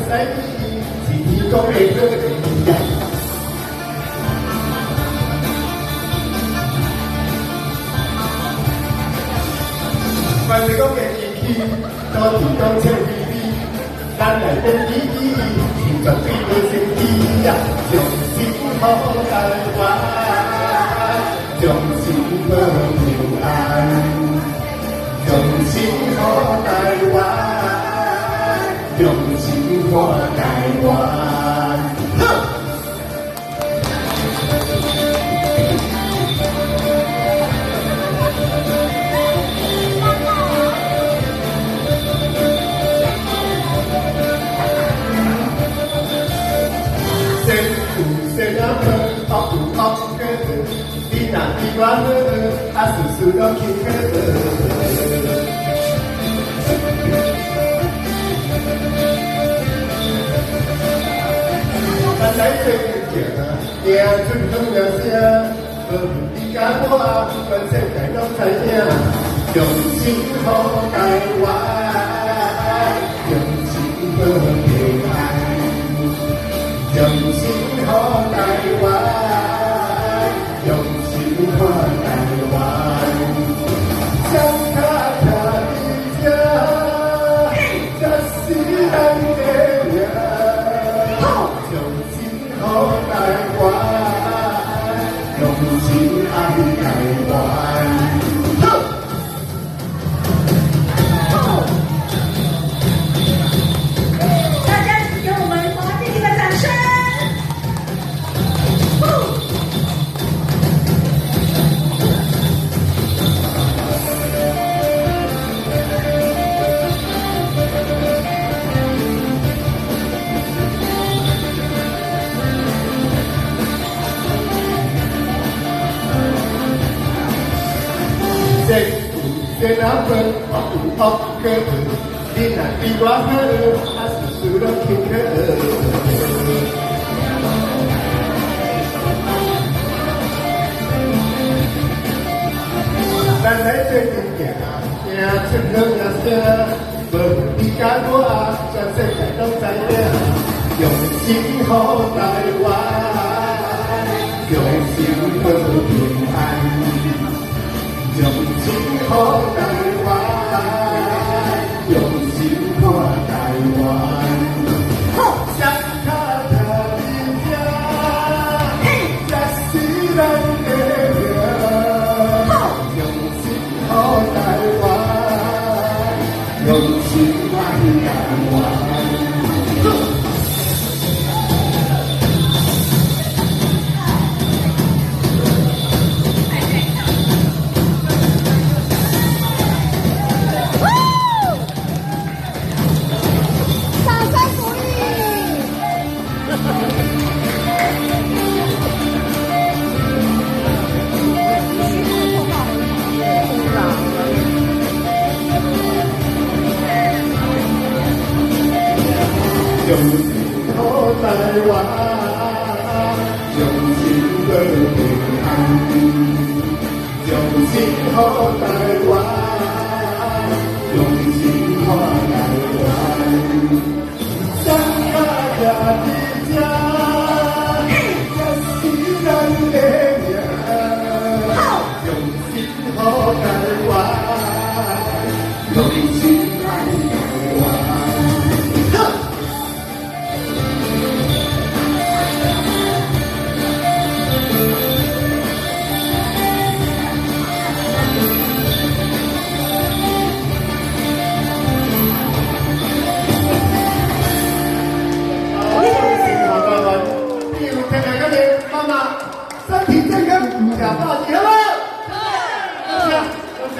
使你是天公的好人万岁讲的天气到天公笑眯眯咱来跟你天绝对无生气呀将心好台湾将心保平安将心好台湾用心活台湾谁那么好不好个你那地方啊是是要听个咱来这个家也真正了些你家我本身该到在家用心好台湾用心和平安用心好台湾用心好台湾想他的家这是咱的家用心好台湾用心爱台湾谁那份好不好个你那比我好还是输了听个咱来这个家也真正那些不你家我全世界都在用心好台湾用心和平安用心好台湾用心好台湾想他的家这是咱的家用心好台湾用心爱台湾用心好台湾用心和平安用心好台湾用心好台湾想大家的家这是咱的家用心好台湾用心爱台湾身体健康，假大吉了！对，